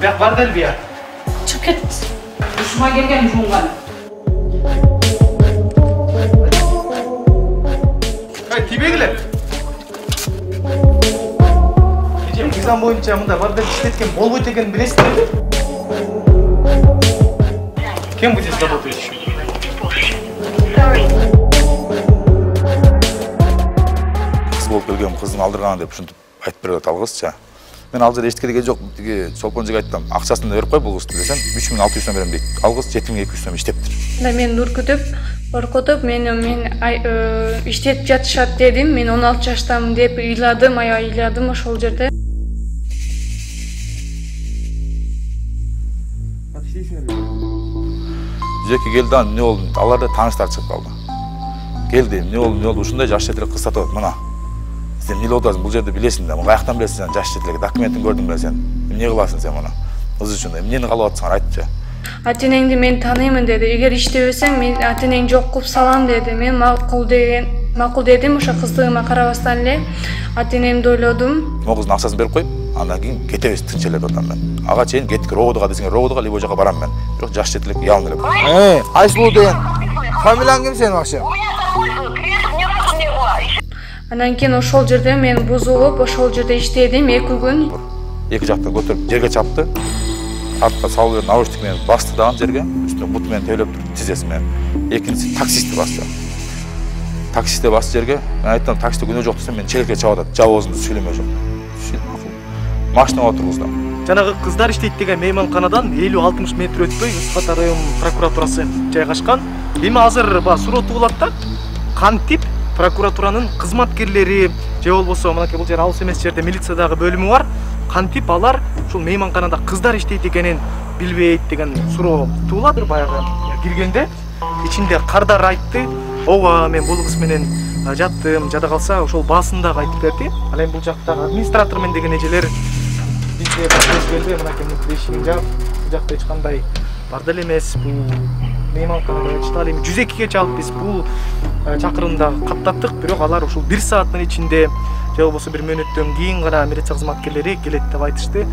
Bak var del bir ya. Çık git. Düşman gelgen jungan. Hay tibegiler. Ece mizan boyunca mında var del işletken bolboyt ekенин билесиздер mi? Кем вы здесь работаете? Кыз болуп келгем, кыздын алдырган деп ушинтип айтып берет ал кызча. Мен ал жерде эчтеке жок, тиги Чолпонжуга айттым. Акчасын берип кой бул кызды десем, 3200 сом берем дейт. Ал кыз 7200 сом иштептир. Мен коркутуп, мен иштеп жатышат дедим. Мен 16 жаштамын деп ыйладым ошол жерде. Жеке келди, эмне болду? Алар да тааныштар чыгып калды. Келди, эмне болду? Ушундай жаш жетелек кыз сатып атат, мына. Сен эмне кылып атасың? Бул жерде билесиң да, муну каяктан билесиң сен жаш жетелек? Документин көрдүң беле сен? Эмне кыласың сен муну? Кыз үчүн эмнени каалап атасың, айтчы. Ата-энеңди мен тааныймын деди. Эгер иштебесең, мен ата-энең жок кылып салам деди. Мен макул дедим, ошо кыздыгыма карабастан эле ата-энемди ойлодум. Могу кыздын акчасын берип коюп, андан кийин кетебиз, тынчелеп атам мен. Ага чейин кеттик, Роводого десең, Роводого либо жака барам мен. Бирок жаш жетелек ялын эле. Айсулуу деген. Фамилияң ким сенин вообще? Андан кийин ошол жерде мен бузулуп, ошол жерде иштедим 2 күн. Эки жактан көтөрүп жерге чапты. Артка салып берди, наушник менен басты дагы жерге, үстүнө бут менен тейлеп туруп тизеси менен. Экинчиси таксистти басты. Таксистти басты жерге. Мен айттым, таксиде күнөө жок десем, мен челекке чабып атат. Жабы оозунду сүйлөмө жок. Машинага отургуздум. Жанагы кыздар иштейт деген мейманканадан 50-60 метр өтпөй Ысык Ата район прокуратурасы жайгашкан. Эми азыр суроо туулат да. Кантип прокуратуранын кызматкерлери же болбосо мынакей бул жер алыс эмес жерде милициядагы бөлүмү бар. Кантип алар ушул мейманканада кыздар иштейт экенин билбейт деген суроо туулады баягы киргенде. Ичинде кардар айтты. Ооба, мен бул кыз менен жаттым, жада калса ошол баасындагы айтып берди. Ал эми бул жактагы администратор мен деген эжелер бизге келди, мынакей эшигин жаап, бул жакта эч кандай бар деле эмес. Бул мейманканада чыталы эми 102-ге чалып биз бул чакырымда каттаттык, бирок алар ушул 1 сааттын ичинде же болбосо 1 мүнөттөн кийин гана милиция кызматкерлери келет деп айтышты.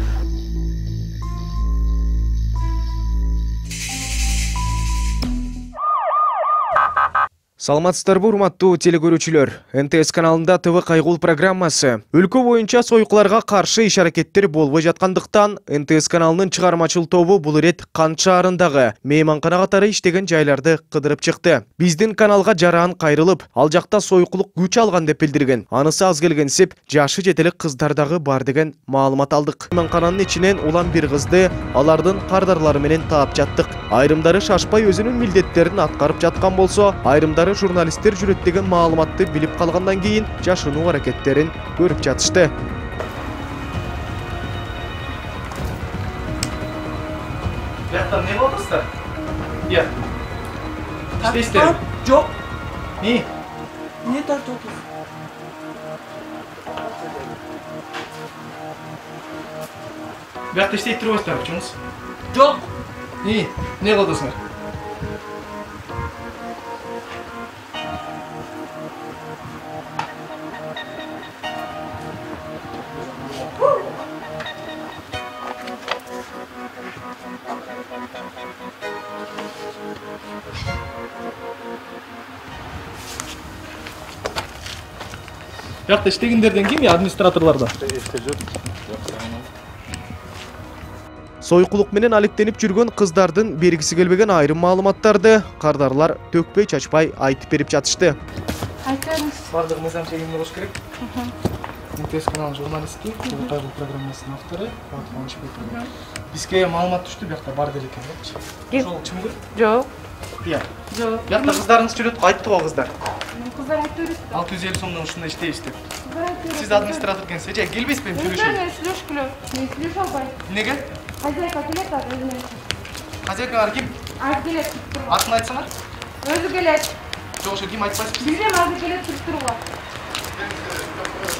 Саламатсыздарбы, урматтуу телекөрүүчүлөр. НТС каналында ТВ кайгул программасы. Өлкө боюнча сойкуларга каршы иш-аракеттер болбой жаткандыктан, НТС каналынын чыгармачыл тобу бул ирет Кант шаарындагы мейманкана катары иштеген жайларды кыдырып чыкты. Биздин каналга жараан кайрылып, ал жакта сойкулук күч алган деп билдирген. Анысы аз келгенсип, жашы жетелек кыздардагы бар деген маалымат алдык. Мейманкананын ичинен улам бир кызды алардын кардарлары менен таап жаттык. Айрымдары шашпай өзүнүн милдеттерин аткарып жаткан болсо, айрымдары журналисттер жүрөт деген маалыматты билип калгандан кийин жашынуу аракеттерин көрүп жатышты. Бияктан эмне болуп атасыздар? Ия. İşte Жок. Не? Не тартып. Биякта иштейт турбайсыздарбы үчүңүз? Жок. Не? Не кылып атасыңар? Биякта иштегендерден ким? Администраторлордон. Сойкулук менен алектенип жүргөн кыздардын бергиси келбеген айрым маалыматтарды кардарлар төкпөй чачпай айтып берип жатышты. Айтыңыз. Бардыгы мыйзам чегимде болуш керек. НТС каналынын журналисти, кайгыл программасынын автору Фатима. Бизге маалымат түштү, биякта бар деле экен. Ошол чындык? Жок. Ия. Жок. Биякта кыздарыңыз жүрөт го, айтты го кыздар. Кыздар айтып берет. 650 сомдон ушундай иштейбиз деп. Сиз администратор экенсиз, эже келбейсизби сүйлөшөйүн? Мен сүйлөшкүлө. Мен сүйлөшө албайм. Неге? Хозяйка келет, өзүнө. Хозяйкаңар ким? Айтып келет. Атын айтсаңар? Өзү келет. Жок, ошо ким айтпайсызбы? Билем, азыр келет туруп.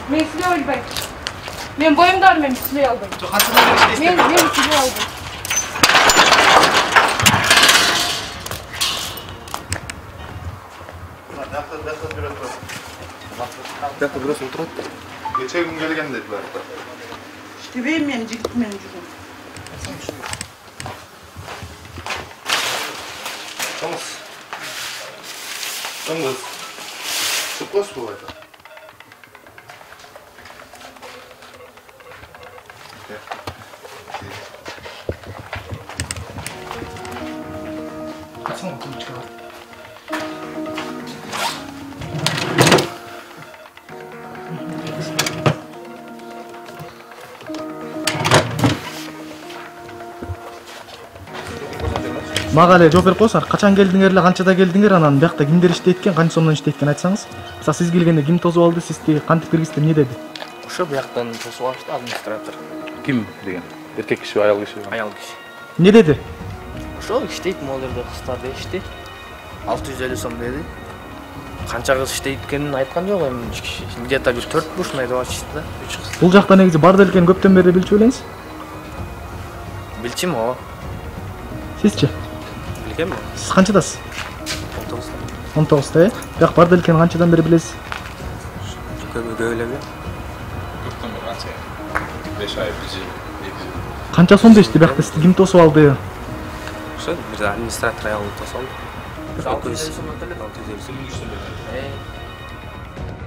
Мен сүйлөй албайм. Мен боюмда бар, мен сүйлөй албайм. Жок, кантип иштейсиздер? Мен сүйлөй албайм. Биякта бирөөсү отурат. Нече күн келген дейт биякта? İşte ben жигит менен жүргөм. Тоңуз. Сукос бул это. Касың кумчка. Мага эле жооп берип коесуңар. Качан келдиңер эле, канчада келдиңер, анан биякта кимдер иштейт экен, канча сомдон иштейт экен айтсаңыз. Мисалы сиз келгенде ким тосуп алды, сизди кантип киргизди, эмне деди? Ошо бияктан тосуп алышты администратор. Ким деген? Эркек киши, аял киши? Аял киши. Эмне деди? Ошо иштейт могул жерде кыздар дешти. 650 сом деди. Канча кыз иштейт экенин айткан жок эми киши. Где-то бир 4 ушундай деп атышты да. 3 кыз. Бул жакта негизи бар делкен көптөн бери билчү белеңиз? Билчим ооба. Сизчи? Билгем. Сиз канчадасыз? 19. 19-та, э? Бияк бар делкен канчадан бери билесиз? Көбү эле билем. Көптөн бери канча? 5 ай, 1 жыл, 2 жыл. Канча сом дешти биякта, сизди ким тосуп алды? Ошо бир администратор аял тосуп алды. 650 сом.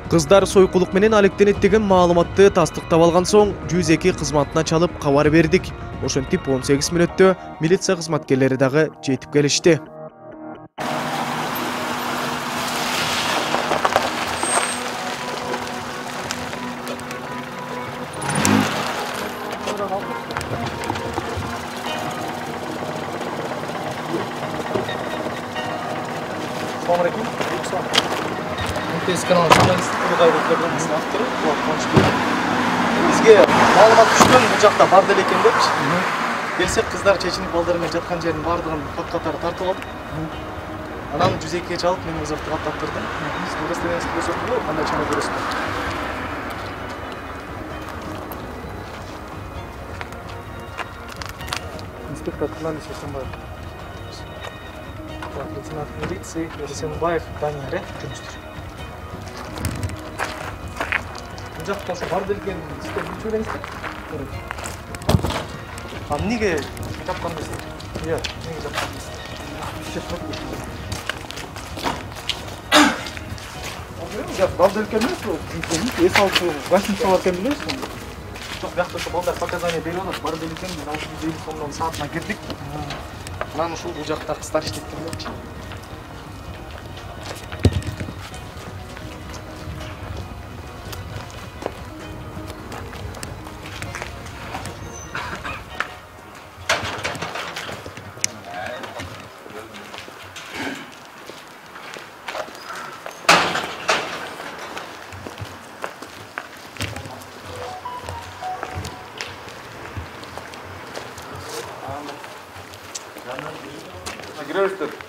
Кыздар сойкулук менен алектенет деген маалыматты тастыктап алган соң 102 кызматына чалып кабар бердик. Ошентип 18 мүнөттө милиция кызматкерлери дагы жетип келишти. Assalamu alaikum. МТС каналы журналисти Тубакайгул программасынын автору Кубат Кубанычбек. Бизге маалымат түшкөн, бул жакта бар деле экен депчи. Келсек кыздар чечинип балдары менен жаткан жердин баардыгын кат-катары тартып алдык. Анан 102-ге чалып менин вызовду каттырдым. Сиз удостоверениеңизди көрсөтүңүз, кандай чана көрөсүңүз? Инспектор Курманбек Сексенбаев. Лейтенант милиции Сексенбаев Данияр, жұмыстыр. Бұл жақта ошо бар делген сиздер билчү белеңиздер? А эмнеге жапкан дейсиз? Иә, эмнеге жапкан дейсиз? Бал делген эмес бул? Эс алчу, гостиница бар экен билесизби? Жок, биякта ошо балдар показания берип атат. Бар делген, мен 650 сомдон саатына кирдик. Анан ушул бул жакта кыздар иштейт экен депчи.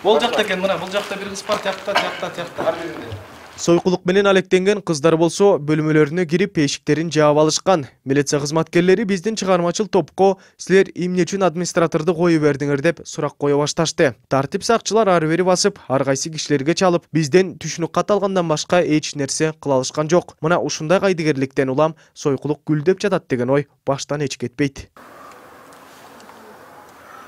Бул жакта экен, мына бул жакта бир кыз бар, тиякта. Сойкулук менен алектенген кыздар болсо бөлмөлөрүнө кирип эшиктерин жаап алышкан. Милиция кызматкерлери биздин чыгармачыл топко силер эмне үчүн администраторду коюп бердиңер деп сурак кое башташты. Тартип сакчылар ары бери басып, ар кайсы кишилерге чалып, бизден түшүнүк кат алгандан башка эч нерсе кыла алышкан жок. Мына ушундай кайдыгерликтен улам сойкулук гүлдөп жатат деген ой баштан эч кетпейт.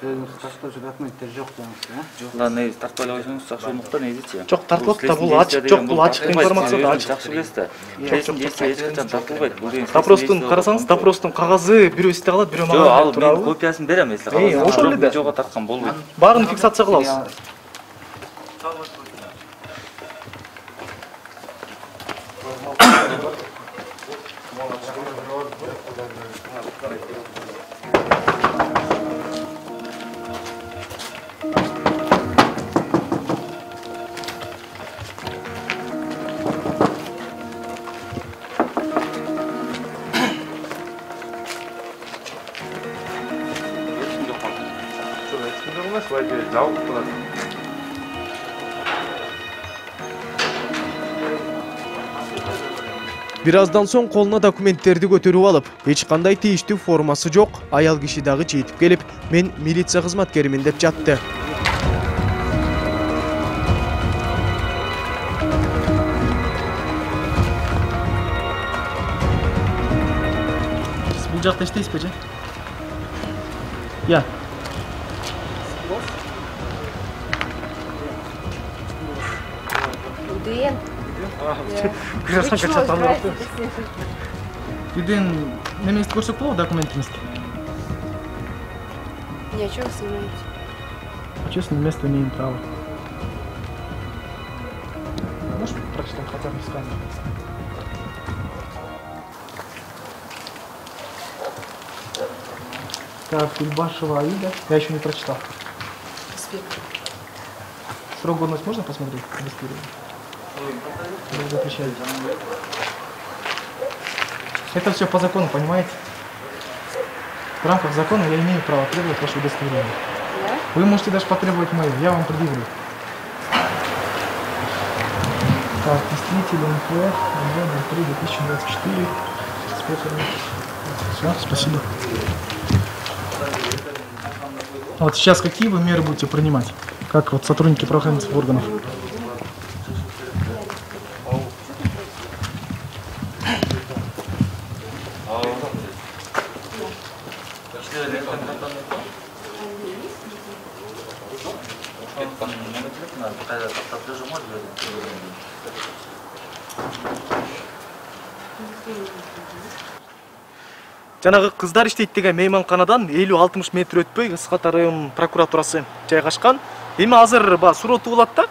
Документтер жок деңизчи, жок. Мына тартып албайсыңыз, жакшылыкта негизичи. Жок, тартылып да бул ачык, жок, бул ачык информация да ачык. Жакшы билесиз да. Кесин дейси эч качан тартылбайт. Бул деген Допростун карасаңыз, допростун кагазы бирөө исте калат, бирөө мага. Жок, ал мен копиясын берем, если кагаз. Ошол эле да. Жого тарткан болбойт. Баарын фиксация кылабыз. Бир аздан соң колуна документтерди көтөрүп алып, эч кандай тийиштүү формасы жок, аял киши дагы жетип келип, мен милиция кызматкеримин деп жатты. Бул жакта иштейсизби же? Я. Уден. Үйден неместі көрсек болады документіңізді? Ничего снимать. Честно, место имеем право. Можешь прочитать хотя бы с камеры? Так, Кульбашева Аида. Я еще не прочитал. Срок годности можно посмотреть? Вы запрещаете. Это все по закону, понимаете? В рамках закона я имею право требовать ваше удостоверение. Вы можете даже потребовать мое, я вам предъявлю. Так, действительно, МФ, 2024. Все, спасибо. Вот сейчас какие вы меры будете принимать? Как вот сотрудники правоохранительных органов? Жанагы кыздар иштейт деген мейманканадан 50-60 метр өтпөй Ысык район прокуратурасы жайгашкан. Эми азыр суроо туулат да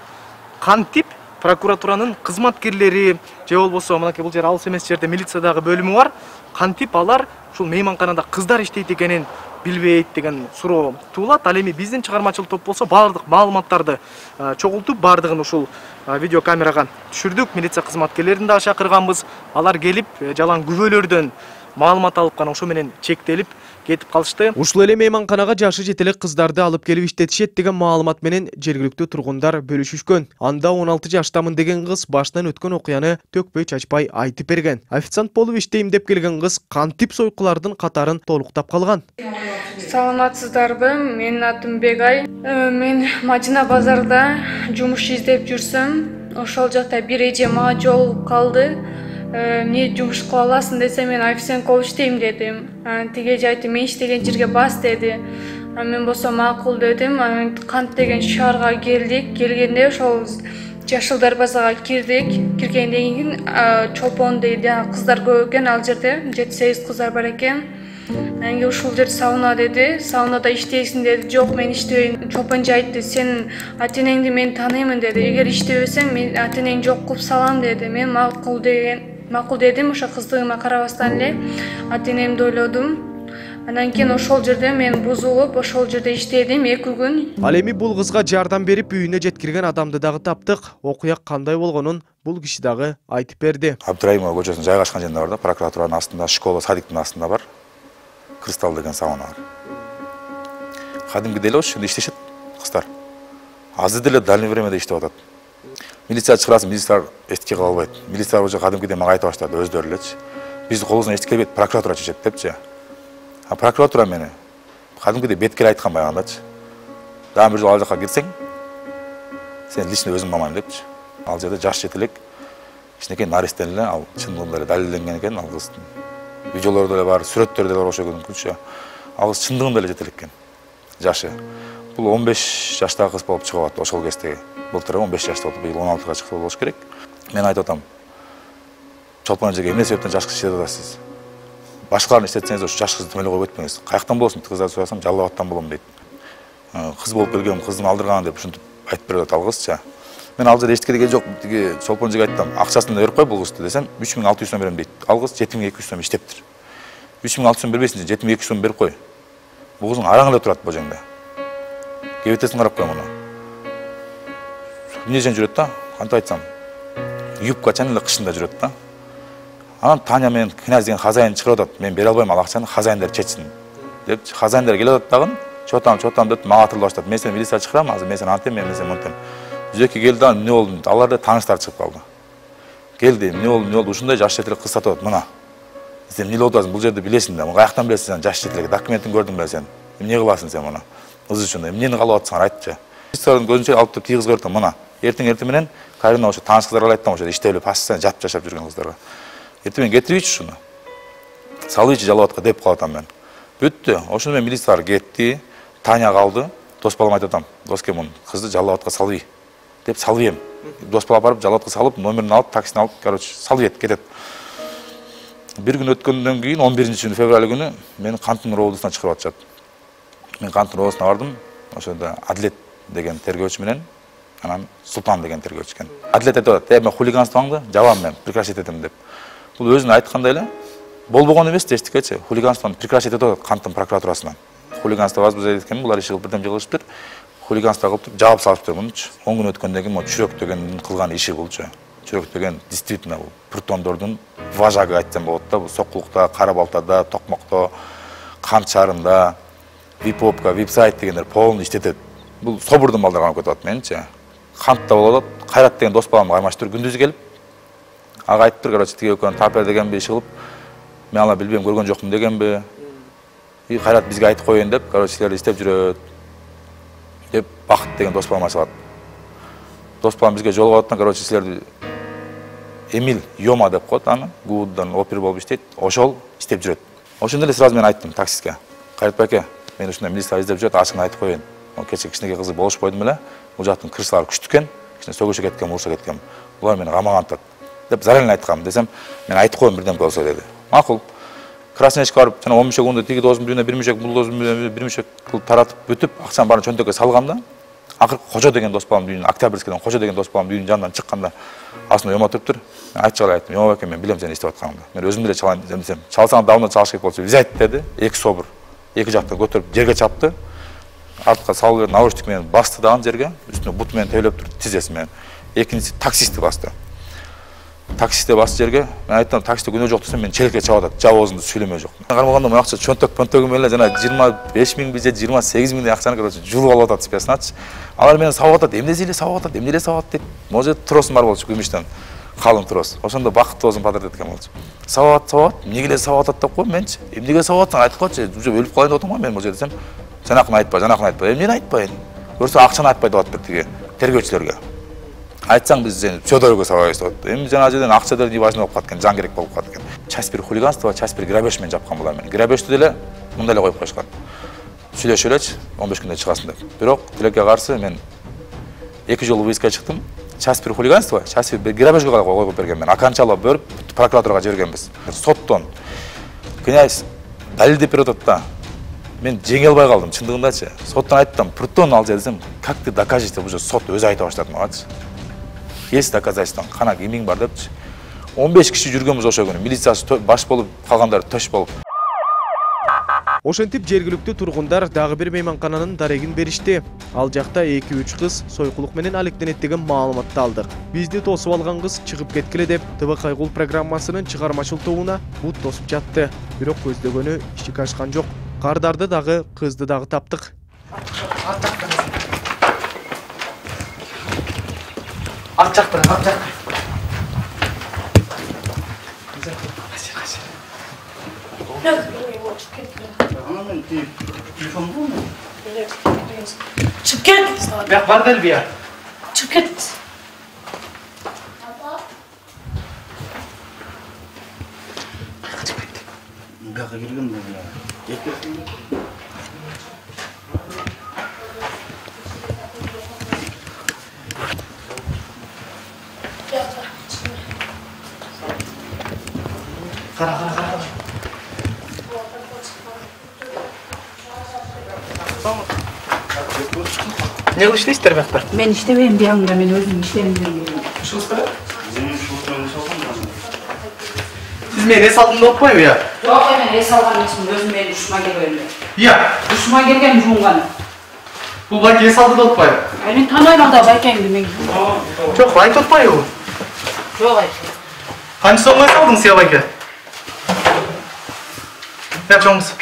кантип прокуратуранын кызматкерлери же болбосо мынакей бул жер алыс эмес жерде милициядагы бөлүмү бар. Кантип алар ушул мейманканада кыздар иштейт экенин билбейт деген суроо туулат. Ал эми биздин чыгармачыл топ болсо баардык маалыматтарды чогултуп, баардыгын ушул видеокамерага түшүрдүк. Милиция кызматкерлерин да чакырганбыз. Алар келип жалаң күбөлөрдөн маалымат алып кана ошо менен чектелип кетип калышты. Ушул эле мейманканага жашы жетелек кыздарды алып келип иштетишет деген маалымат менен жергиликтүү тургундар бөлүшүшкөн. Анда 16 жаштамын деген кыз баштан өткөн окуяны төкпөй чачпай айтып берген. Официант болуп иштейм деп келген кыз кантип сойкулардын катарын толуктап калган. Саламатсыздарбы? Менин атым Бегай. Мен Мадина базарда жумуш издеп жүрсөм, ошол жакта бир эже мага жолугуп калды. Эмне жумуш кыла аласың десе, мен официант болуп иштейм дедим. Тиги эже айтты, мен иштеген жерге бас деди. Мен болсо макул дедим. Кант деген шаарга келдик. Келгенде ошол Жашыл дарбазага кирдик. Киргенден кийин чолпон дейт, кыздар көп экен ал жерде. 7-8 кыздар бар экен. Менге ушул жерде сауна деди. Саунада иштейсиң деди. Жок, мен иштебейм. Чолпончу айтты, сен ата-энеңди мен таныймын деди. Эгер иштебесең, мен ата-энеңди жок кылып салам деди. Мен макул дедим. Ошо кыздыгыма карабастан эле ата-энемди ойлодум. Андан кийин ошол жерде мен бузулуп, ошол жерде иштедим 2 күн. Ал эми бул кызга жардам берип үйүнө жеткирген адамды дагы таптык. Окуя кандай болгонун бул киши дагы айтып берди. Абдраимова көчөсүнүн жайгашкан жеринде бар да, прокуратуранын астында, школа, садиктин астында бар. Кристалл деген сауна бар. Кадимки деле ошо жерде иштешет кыздар. Азыр деле дальний времяда иштеп атат. Милиция чыгарасы, милициялар эстикке кала албайт. Милициялар уже кадимкидей мага айтып баштады өздөрү элечи. Биздин колубуздан эч келбейт, прокуратура чечет депчи. А прокуратура мени кадимкидей беткеле айткан баягындачы. Дагы бир жолу ал жака кирсең, сен лично өзүң мамайм депчи. Ал жерде жаш жетелек кичинекей наристен эле, ал чындыгында эле далилденген экен ал кыздын. Видеолордо эле бар, сүрөттөрдө бар ошо күнкүчө. Ал кыз чындыгында эле жетелек экен. Жашы. Бул 15 жаштагы кыз болуп чыгып атты ошол кездеги. Былтыр 15 жашта болду, быйыл 16га чыкты болуш керек. Мен айтып атам. Чолпон эжеге эмне себептен жаш кыз иштетип атасыз? Башкаларын иштетсеңиз ошо жаш кызды мөлөгө өтпөңүз. Каяктан болосун кыздарды сурасам, Жалал Абадтан болом дейт. Кыз болуп келгем, кыздын алдырган деп ушинтип айтып берип атат ал кызчы. Мен ал жерде эчтеке деген жок, тиги чолпон эжеге айттым, акчасын берип кой бул кызды десем, 3600 сом берем дейт. Ал кыз 7200 сом иштептир. 3600 сом бербейсиң, 7200 сом берип кой. Бул кыздын араң эле турат бул жерде. Кебетесин карап кой муну. Эмне жүрөт да? Кантип айтсам, юбка чан эле кышында жүрөт да. Анан Таня мен князь деген хозяин чыгарып атат. Мен бере албайм ал акчаны, хозяиндар чечсин деп. Хозяиндар келип атат дагы, чотам деп мага атырып баштады. Мен сени милиция чыгарам, азыр мен сени антем, мен сени монтем. Жүзөккө келди да, эмне болду? Алар да тааныштар чыгып калды. Келди, эмне болду? Ушундай жаш жетелек кыз сатып атат, мына. Сен эмне болуп атасың? Бул жерде билесиң да, каяктан билесиң сен жаш жетелек? Документин көрдүң беле сен? Эмне кыласың сен муну? Кыз үчүн эмнени каалап атсың, айтчы. Историяны көзүнчө алып туруп тийгизип көрдүм, мына. Эртең менен Карина ошо тааныш кыздарга айттым, ошо иштеп эле пассиян жатып жашап жүргөн кыздарга. Эртең кетирийчи ушуну. Салыйчы Жалал Абадка деп калатам мен. Бүттү. Ошондо мен милициялар кетти. Таня калды. Дос балам айтып атам. Доскем мун кызды Жалал-Абадка салбый деп салып ем. Дос бала барып Жалал-Абадка салып, номерин алып, таксини алып, короче, салып кетет. Bir gün өткөндөн кийин 11 февраль күнү мени Кантын облусуна чыгарып атышат. Мен Кантын облусуна бардым. Ошондо Адлет деген тергөөчү менен анан Султан деген тергөөчү экен. Адлет айтып атат, мен хулиганствоңду жабам мен, прекращать этем деп. Бул өзүнө айткандай эле болбогон эмес дештикечи. Хулиганствону прекращать этип атат Кантын прокуратурасынан. Хулиганство возбуждать эткенин булар иши бирдем кылышыптыр. Хулиганство кылып жаап салыптыр мунчу. 10 күн өткөндөн кийин чүрөк деген кылган иши болчу. Чүрөк деген действительно бул притондордун важагы айтсам болот да. Бул Сокулукта, Кара-Балтада, Токмокто, Канчарында, Випопка, Випсайт дегендер полный иштетет. Бул собурдун балдары алып кетип атат менчи. Кантта болот. Кайрат деген дос балам каймаштыр күндүз келип. Ага айтыптыр, короче, тиге экөөнү тапер деген иши кылып, мен ала билбейм, көргөн жокмун дегенби. И Кайрат бизге айтып коеюн деп, короче, силер иштеп жүрөт деп Бакыт деген дос балам айтып. Дос балам бизге жолугуп аттан, короче, силерди Эмил Йома деп коет аны, Гууддан опер болуп иштейт. Ошол иштеп жүрөт. Ошондо эле сразу мен айттым таксистке. Кайрат байке, мен ушундай милиция издеп жүрөт, ачыгын айтып коеюн. Кече кичинекей кызы болушуп койдум эле. Бул жактын кырсылары күчтүү экен, кичине сөгүшө кеткен, уруша кеткен. Булар мени камагантат деп зарелен айткам десем, мен айтып коеюн бирдем болсо деди. Макул. Краснечке барып, жана 15 күндө тиги досум дүйүнө бир мишек, бул досум дүйүнө бир мишек кылып таратып бүтүп, акчаны баарын чөнтөккө салганда, акыркы Кожо деген дос балам дүйүнүн, Октябрьскийден Кожо деген дос балам дүйүнүн жанынан чыкканда, астында Йома туруптур. Мен айтчыгала айттым, Йома байке, мен билем сени иштеп атканыңды. Мен өзүм деле чалайын десем, чалсаң давно чалыш керек болчу. Визайт деди. Эки собур, эки жактан көтөрүп жерге чапты. Артка салып берип, наушник менен басты дагы жерге, үстүнө бут менен тейлеп туруп, тизеси менен. Экинчиси таксистти басты. Таксистте басты жерге, мен айттым, таксистте күнөө жок десем, мен челекке чабып атат, жабы оозунду сүйлөмөй жок. Мен кармаганда мына акча чөнтөк-пөнтөгүм эле жана 25 миң же 28 миңдей акчаны, короче, жулуп алып атат спесначы. Алар мени сабап атат, эмне эле сабап атат, эмне эле сабап атат дейт. Може тросум бар болчу, күмүштөн. Калың трос. Ошондо Бакыт оозун падырдет экен болчу. Сабап атат, эмнеге эле сабап атат деп коем менчи. Эмнеге сабап атсаң айтып койчу, уже өлүп калайын деп атам го мен може десем. Жанакын айтпа, жанакын айтпа. Эмнени айтпайын? Көрсө акчаны айтпай деп атат тиги тергөөчүлөргө. Айтсаң биз сени Федорго сабайбыз деп атат. Эми жана жерден акча деле неважно болуп калат экен, жан керек болуп калат экен. Часть бир хулиганство, часть бир грабеж менен жапкан булар мени. Грабежти деле мындай эле коюп коюшкан. Сүйлөшө элечи, 15 күндө чыгасың деп. Бирок тилекке каршы мен 2 жолу выискага чыктым. Часть бир хулиганство, часть бир грабежге коюп берген мен. Окончало бөрүп прокуратурага жибергенбиз. Соттон князь далилдеп берип атат да. Мен жеңе албай калдым, чындыгындачы. Соттон айттым, притон ал десем, как ты докажешь деп уже сот өзү айта баштады магачы. Есть доказательства, кана кимиң бар депчи. 15 киши жүргөнбүз ошо күнү. Милициясы баш болуп, калгандар төш болуп. Ошентип жергиликтүү тургундар дагы бир мейманкананын дарегин беришти. Ал жакта 2-3 кыз сойкулук менен алектенет деген маалыматты алдык. Бизди тосуп алган кыз чыгып кеткиле деп ТВ Кайгул программасынын чыгармачыл тобуна бут тосуп жатты. Бирок көздөгөнү ишик ачкан жок. Кардарды дагы, кызды дагы таптык. Ат жактан. Çıkıp geldiniz abi. Бияк бар дел бия. Çıkıp geldiniz. Бияка келген бе? Кара. Ne kılıç ister bak. Ben işlemeyim bir anda, ben özüm işlemeyim. Siz meni ne saldın da okmayın ya? Yok hemen es algan için özüm benim duşuma geliyorum. Ya. Duşuma gelgen jungan. Bu bak ne saldı da okmayın. Benim tanayla da bayken demek. Çok bayit okmayın o. Yok hayır. Hani sonuna saldın siyah bayke? Ne yapacağımız?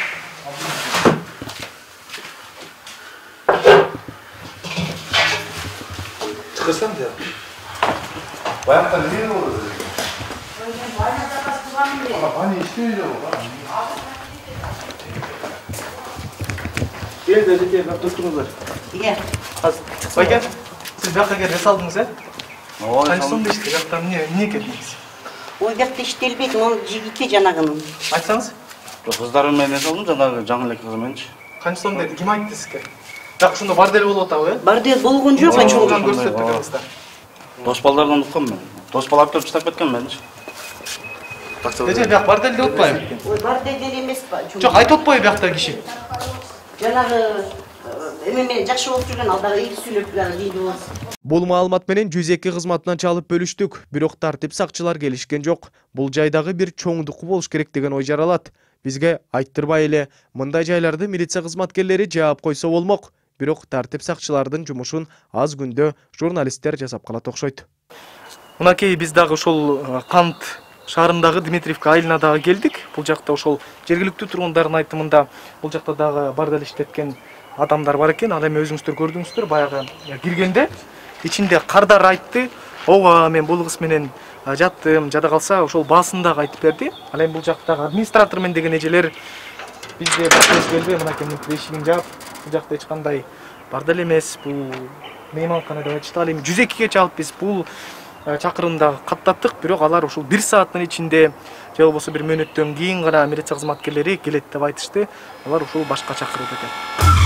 Çıkırsan da ya. Bayakta ne olur? Hani işliyor o. Gel dedi ki bak tuttunuzlar. Gel. Bayke, siz bir hakikaten ne saldınız ya? Hani sonunda işte yaktan niye ketmediniz? O yakta iştelbeydim, onu iki canağının. Açsanız? Кыздар менен эс алдым, жанагы жаңы эле кыз мененчи. Канча сом деди? Ким айтты сизге? Так ошондо бордель болуп атабы, э? Бар дед болгон жок. Чоңган көрсөттү кыргызда. Дос балдардан уккам мен. Дос бала алып таштап кеткен менчи. Эже бияк бордель деп атпайбы? Ой, бар дед эмес ба? Жок, айтып атпайбы биякта киши? Жанагы эме жакшы болуп жүргөн алдагы эл сүйлөп дейди болот. Бул маалымат менен 102 кызматынан чалып бөлүштүк, бирок тартип сакчылар келишкен жок. Бул жайдагы бир чоңдуку болуш керек деген ой жаралат. Бизге айттырбай эле мындай жайларды милиция кызматкерлери жаап койсо болмок. Бирок тартип сакчылардын жумушун аз күндө журналисттер жасап калат окшойт. Мынакей биз дагы ошол Кант шаарындагы Дмитриевка айылына дагы келдик. Бул жакта ошол жергиликтүү тургундардын айтымында бул жакта дагы бордель иштеткен адамдар бар экен. Ал эми өзүңүздөр көрдүңүздөр, баягы киргенде ичинде кардар айтты. Ооба, мен бул кыз менен жаттым, жада калса ошол баасын дагы айтып берди. Ал эми бул жактагы администратор мен деген эжелер бизде бир келбей, мынакей эшигин жаап, бул жакта эч кандай бордель эмес, бул мейманкана деп айтышты. Ал эми 102-ге чалып биз бул чакырымда каттаттык, бирок алар ушул 1 сааттын ичинде же болбосо 1 мүнөттөн кийин гана милиция кызматкерлери келет деп айтышты. Алар ушул башка чакырылды экен.